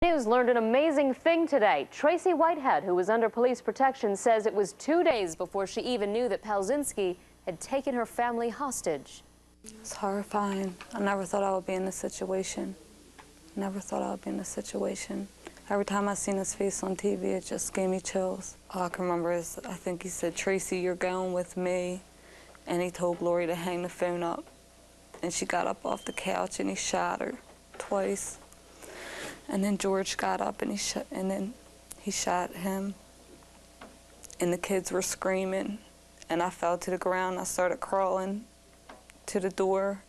News learned an amazing thing today. Tracy Whitehead, who was under police protection, says it was 2 days before she even knew that Palczynski had taken her family hostage. It's horrifying. I never thought I would be in this situation. Never thought I would be in this situation. Every time I seen his face on TV, it just gave me chills. All I can remember is, I think he said, "Tracy, you're going with me." And he told Glory to hang the phone up. And she got up off the couch and he shot her twice. And then George got up and he shot him. And the kids were screaming. And I fell to the ground. I started crawling to the door.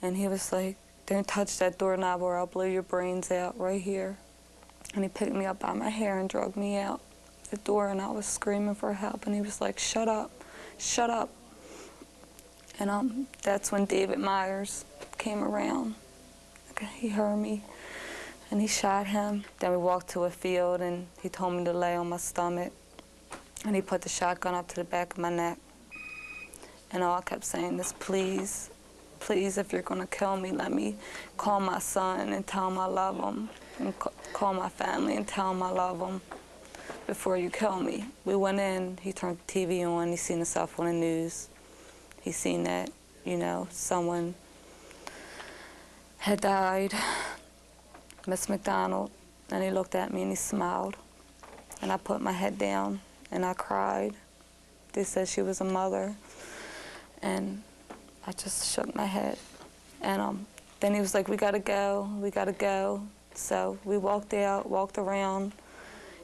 And he was like, "Don't touch that doorknob or I'll blow your brains out right here." And he picked me up by my hair and dragged me out the door, and I was screaming for help. And he was like, "Shut up, shut up." And that's when David Myers came around. He heard me. And he shot him. Then we walked to a field and he told me to lay on my stomach. And he put the shotgun up to the back of my neck. And all I kept saying is, "Please, please, if you're gonna kill me, let me call my son and tell him I love him. And call my family and tell him I love him before you kill me." We went in, he turned the TV on, he seen himself on the news. He seen that, you know, someone had died. Miss McDonald, and he looked at me and he smiled. And I put my head down and I cried. They said she was a mother. And I just shook my head. And then he was like, "We gotta go, we gotta go." So we walked out, walked around,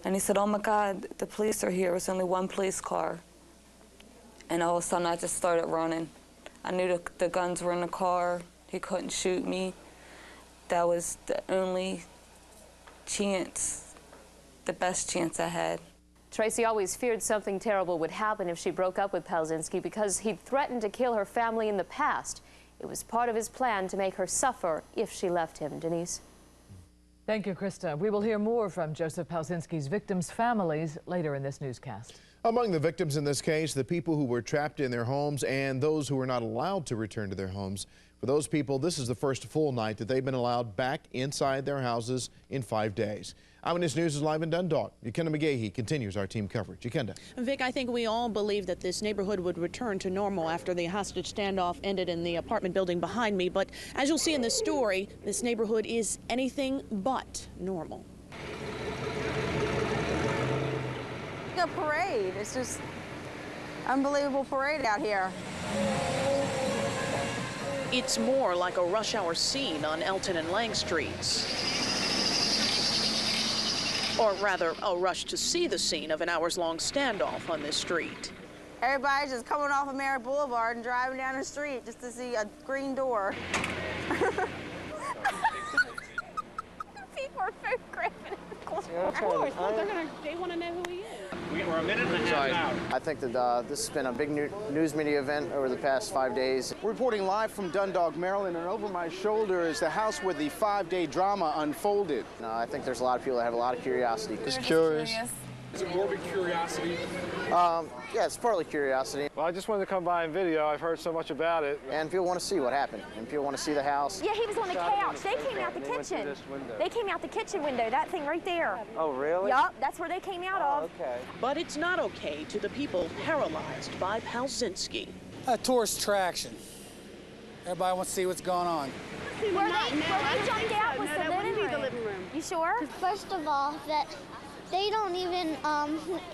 and he said, "Oh my God, the police are here." It was only one police car. And all of a sudden I just started running. I knew the guns were in the car. He couldn't shoot me. That was the only chance, the best chance I had. Tracy always feared something terrible would happen if she broke up with Palczynski because he'd threatened to kill her family in the past. It was part of his plan to make her suffer if she left him. Denise? Thank you, Krista. We will hear more from Joseph Palczynski's victims' families later in this newscast. Among the victims in this case, the people who were trapped in their homes and those who were not allowed to return to their homes. For those people, this is the first full night that they've been allowed back inside their houses in 5 days. Eyewitness News is live in Dundalk. Kenna McGehee continues our team coverage. Kenna. Vic, I think we all believed that this neighborhood would return to normal after the hostage standoff ended in the apartment building behind me. But as you'll see in this story, this neighborhood is anything but normal. A parade. It's just unbelievable parade out here. It's more like a rush hour scene on Elton and Lang Streets. Or rather, a rush to see the scene of an hours-long standoff on this street. Everybody's just coming off of Merritt Boulevard and driving down the street just to see a green door. People are photographing it. Of course, they want to know who he is. We're a minute and a half out. I think that this has been a big news media event over the past 5 days. We're reporting live from Dundalk, Maryland, and over my shoulder is the house where the 5-day drama unfolded. I think there's a lot of people that have a lot of curiosity. Just curious. Is it morbid curiosity? Yeah, it's partly curiosity. Well, I just wanted to come by and video. I've heard so much about it. And people want to see what happened, and people want to see the house. Yeah, he was on the couch. They came out the kitchen. They came out the kitchen window, that thing right there. Oh, really? Yup, that's where they came out of. Okay. But it's not okay to the people paralyzed by Palczynski. Tourist attraction. Everybody wants to see what's going on. Where they jumped out was the living room. You sure? First of all, that they don't even,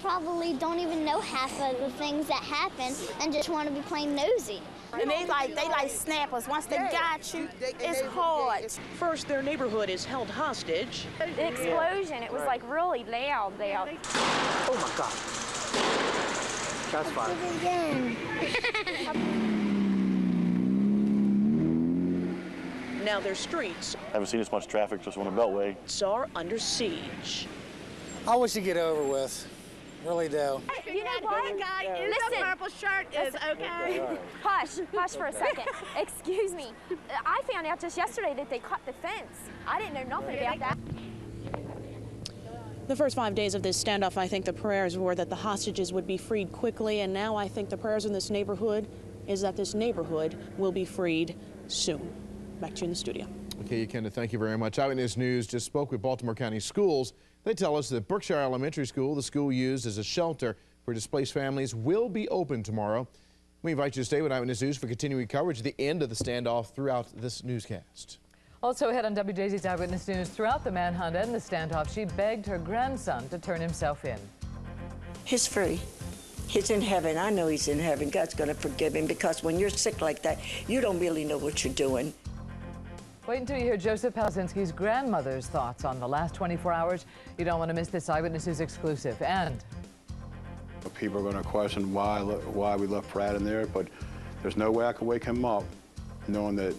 probably don't even know half of the things that happen and just want to be plain nosy. And they like snappers. Once they got you, it's hard. First, their neighborhood is held hostage. The explosion, it was like really loud. Oh my God. That's fine. Again. Now their streets I haven't seen this much traffic just on the Beltway. are under siege. I wish it'd get over with. Really do. You know what? Listen. The purple shirt is okay. Hush for a second. Excuse me. I found out just yesterday that they cut the fence. I didn't know nothing about that. The first 5 days of this standoff, I think the prayers were that the hostages would be freed quickly, and now I think the prayers in this neighborhood is that this neighborhood will be freed soon. Back to you in the studio. Okay, Kenna, thank you very much. Eyewitness News just spoke with Baltimore County Schools. They tell us that Berkshire Elementary School, the school used as a shelter for displaced families, will be open tomorrow. We invite you to stay with Eyewitness News for continuing coverage at the end of the standoff throughout this newscast. Also ahead on WJZ's Eyewitness News, throughout the manhunt and the standoff, she begged her grandson to turn himself in. He's free. He's in heaven. I know he's in heaven. God's going to forgive him, because when you're sick like that, you don't really know what you're doing. Wait until you hear Joseph Palczynski's grandmother's thoughts on the last 24 hours. You don't want to miss this Eyewitness News exclusive. And people are going to question why we left Brad in there, but there's no way I could wake him up knowing that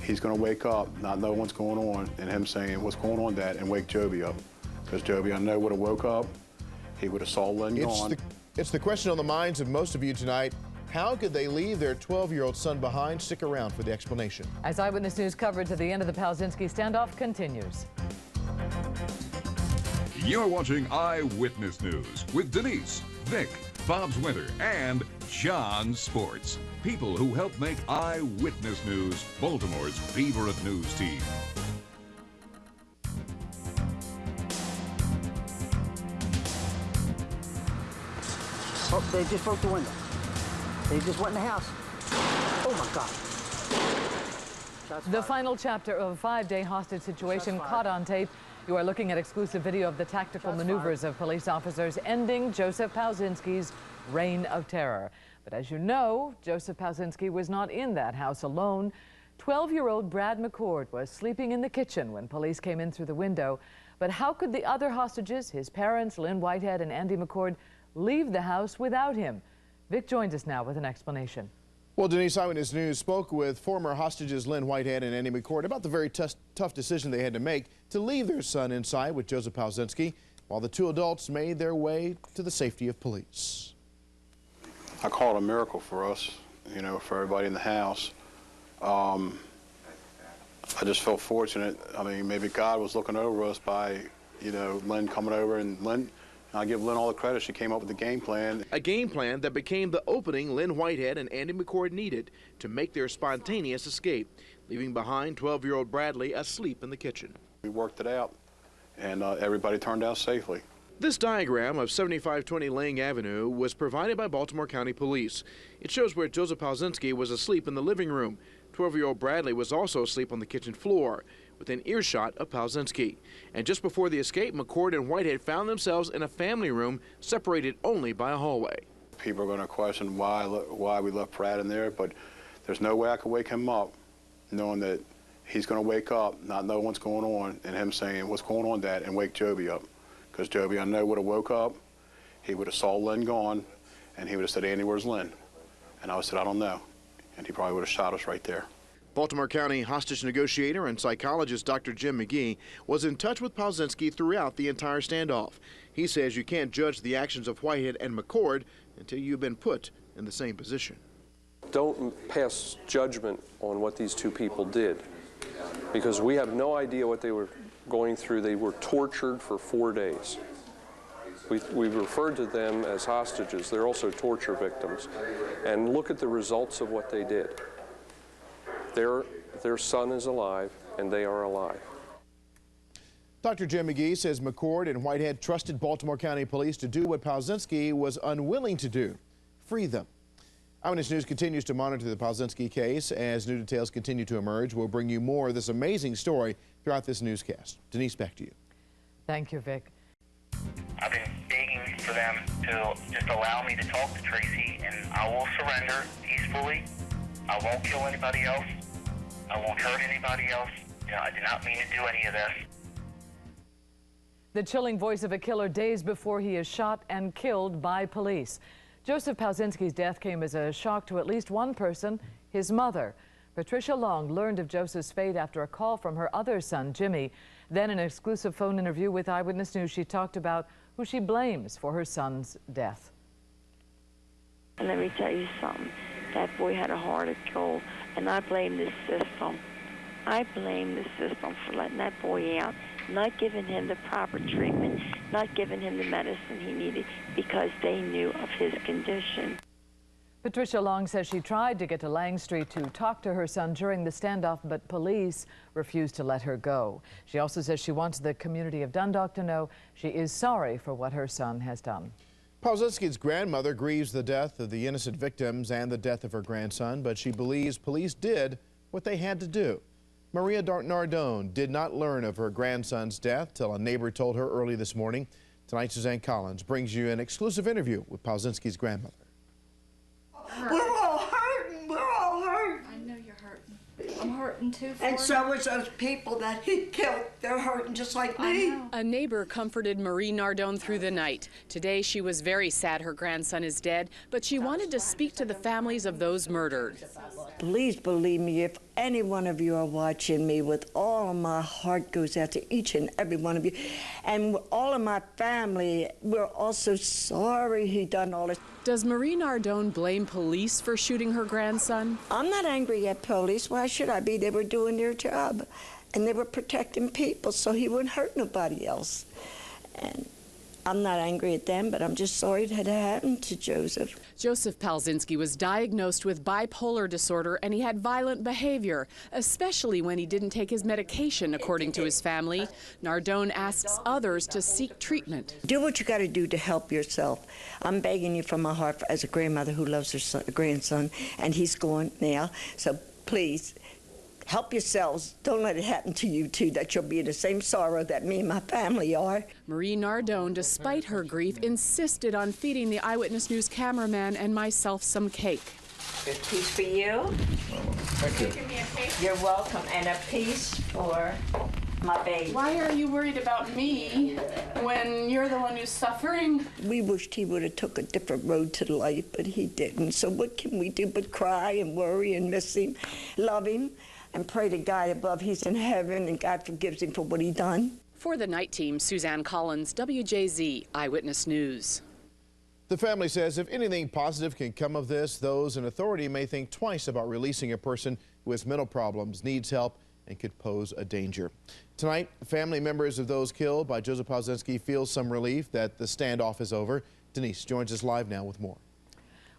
he's going to wake up, not know what's going on, and him saying, "What's going on, Dad?" and wake Joby up. Because Joby, I know, would have woke up, he would have saw Lynn gone. It's the question on the minds of most of you tonight. How could they leave their 12-year-old son behind? Stick around for the explanation. As Eyewitness News coverage at the end of the Palczynski standoff continues. You're watching Eyewitness News with Denise, Vic, Bob's Winter, and John Sports. People who help make Eyewitness News Baltimore's favorite news team. Oh, they just broke the window. They just went in the house. Oh, my God. The final chapter of a 5-day hostage situation caught on tape. You are looking at exclusive video of the tactical maneuvers of police officers ending Joseph Palczynski's reign of terror. But as you know, Joseph Palczynski was not in that house alone. 12-year-old Brad McCord was sleeping in the kitchen when police came in through the window. But how could the other hostages, his parents, Lynn Whitehead and Andy McCord, leave the house without him? Vic joins us now with an explanation. Well, Denise, Eyewitness News spoke with former hostages Lynn Whitehead and Andy McCord about the very tough decision they had to make to leave their son inside with Joseph Palczynski, while the two adults made their way to the safety of police. I call it a miracle for us, you know, for everybody in the house. I just felt fortunate. I mean, maybe God was looking over us by, you know, Lynn coming over, and Lynn, I give Lynn all the credit. She came up with the game plan. A game plan that became the opening Lynn Whitehead and Andy McCord needed to make their spontaneous escape, leaving behind 12-year-old Bradley asleep in the kitchen. We worked it out, and everybody turned out safely. This diagram of 7520 Lang Avenue was provided by Baltimore County Police. It shows where Joseph Palczynski was asleep in the living room. 12-year-old Bradley was also asleep on the kitchen floor, within earshot of Palczynski. And just before the escape, McCord and Whitehead found themselves in a family room separated only by a hallway. People are going to question why we left Brad in there, but there's no way I could wake him up knowing that he's going to wake up, not know what's going on, and him saying, "What's going on, Dad?" and wake Joby up. Because Joby, I know, would have woke up, he would have saw Lynn gone, and he would have said, "Andy, where's Lynn?" And I would have said, "I don't know." And he probably would have shot us right there. Baltimore County hostage negotiator and psychologist Dr. Jim McGehee was in touch with Palczynski throughout the entire standoff. He says you can't judge the actions of Whitehead and McCord until you've been put in the same position. Don't pass judgment on what these two people did, because we have no idea what they were going through. They were tortured for 4 days. We've referred to them as hostages. They're also torture victims. And look at the results of what they did. Their son is alive, and they are alive. Dr. Jim McGehee says McCord and Whitehead trusted Baltimore County Police to do what Palczynski was unwilling to do, free them. Eyewitness News continues to monitor the Palczynski case. As new details continue to emerge, we'll bring you more of this amazing story throughout this newscast. Denise, back to you. Thank you, Vic. I've been begging for them to just allow me to talk to Tracy, and I will surrender peacefully. I won't kill anybody else. I won't hurt anybody else. You know, I did not mean to do any of this. The chilling voice of a killer days before he is shot and killed by police. Joseph Palczynski's death came as a shock to at least one person, his mother. Patricia learned of Joseph's fate after a call from her other son, Jimmy. Then in an exclusive phone interview with Eyewitness News, she talked about who she blames for her son's death. And let me tell you something. That boy had a heart of gold, and I blame this system. I blame the system for letting that boy out, not giving him the proper treatment, not giving him the medicine he needed because they knew of his condition. Patricia Long says she tried to get to Lang Street to talk to her son during the standoff, but police refused to let her go. She also says she wants the community of Dundalk to know she is sorry for what her son has done. Palczynski's grandmother grieves the death of the innocent victims and the death of her grandson, but she believes police did what they had to do. Maria Nardone did not learn of her grandson's death till a neighbor told her early this morning. Tonight, Suzanne Collins brings you an exclusive interview with Palczynski's grandmother. We're all hurting. We're all hurting. I know you're hurting. I'm hurting too. And so is those people that he killed. They're hurting just like me. A neighbor comforted Marie Nardone through the night. Today she was very sad her grandson is dead, but she wanted to speak to the families of those murdered. Please believe me, if any one of you are watching me, with all of my heart goes out to each and every one of you. And all of my family, we're also sorry he done all this. Does Marie Nardone blame police for shooting her grandson? I'm not angry at police. Why should I be? They were doing their job, and they were protecting people so he wouldn't hurt nobody else. And I'm not angry at them, but I'm just sorry that it happened to Joseph. Joseph Palczynski was diagnosed with bipolar disorder, and he had violent behavior, especially when he didn't take his medication, according to his family. Nardone asks others to seek treatment. Do what you got to do to help yourself. I'm begging you from my heart as a grandmother who loves her grandson, and he's gone now, so please, help yourselves. Don't let it happen to you, too, that you'll be in the same sorrow that me and my family are. Marie Nardone, despite her grief, insisted on feeding the Eyewitness News cameraman and myself some cake. A piece for you. Thank you. You're welcome. And a piece for my baby. Why are you worried about me when you're the one who's suffering? We wished he would have took a different road to life, but he didn't. So what can we do but cry and worry and miss him, love him, and pray to God above he's in heaven and God forgives him for what he done. For the night team, Suzanne Collins, WJZ Eyewitness News. The family says if anything positive can come of this, those in authority may think twice about releasing a person who has mental problems, needs help, and could pose a danger. Tonight, family members of those killed by Joseph Palczynski feel some relief that the standoff is over. Denise joins us live now with more.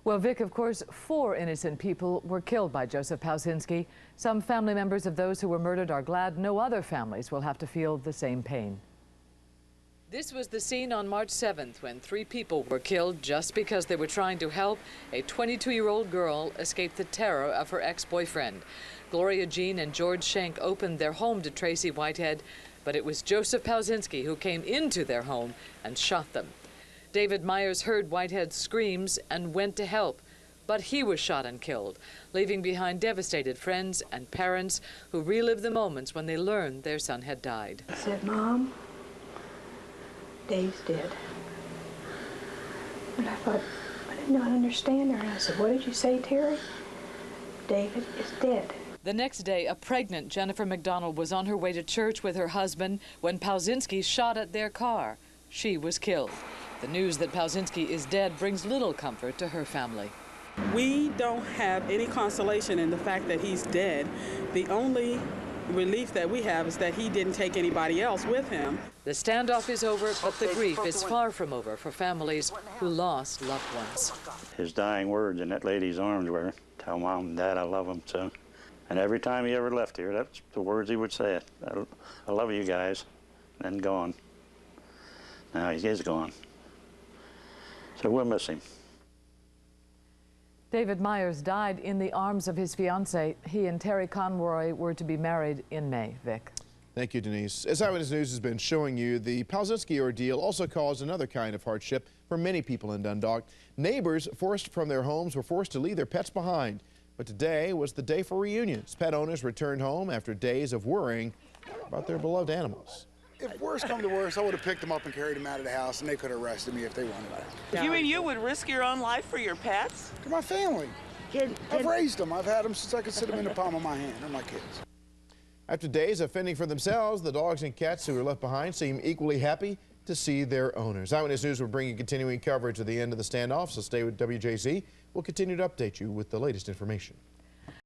Well, Vic, of course, 4 innocent people were killed by Joseph Palczynski. Some family members of those who were murdered are glad no other families will have to feel the same pain. This was the scene on March 7th when 3 people were killed just because they were trying to help a 22-year-old girl escape the terror of her ex-boyfriend. Gloria Jean and George Schenk opened their home to Tracy Whitehead, but it was Joseph Palczynski who came into their home and shot them. David Myers heard Whitehead's screams and went to help, but he was shot and killed, leaving behind devastated friends and parents who relived the moments when they learned their son had died. I said, Mom, Dave's dead. And I thought, I did not understand her. And I said, what did you say, Terry? David is dead. The next day, a pregnant Jennifer McDonald was on her way to church with her husband when Palczynski shot at their car. She was killed. The news that Palczynski is dead brings little comfort to her family. We don't have any consolation in the fact that he's dead. The only relief that we have is that he didn't take anybody else with him. The standoff is over, but the grief is far from over for families who lost loved ones. His dying words in that lady's arms were, tell Mom and Dad I love them so. And every time he ever left here, that's the words he would say. I love you guys. And gone. Now he is gone. So we'll miss him. David Myers died in the arms of his fiancée. He and Terry Conroy were to be married in May. Vic. Thank you, Denise. As Eyewitness News has been showing you, the Palczynski ordeal also caused another kind of hardship for many people in Dundalk. Neighbors forced from their homes were forced to leave their pets behind. But today was the day for reunions. Pet owners returned home after days of worrying about their beloved animals. If worse come to worse, I would have picked them up and carried them out of the house, and they could have arrested me if they wanted to. You mean you would risk your own life for your pets? To my family. I've raised them. I've had them since I could sit them in the palm of my hand. They're my kids. After days of fending for themselves, the dogs and cats who were left behind seem equally happy to see their owners. Eyewitness News will bring you continuing coverage of the end of the standoff, so stay with WJZ. We'll continue to update you with the latest information.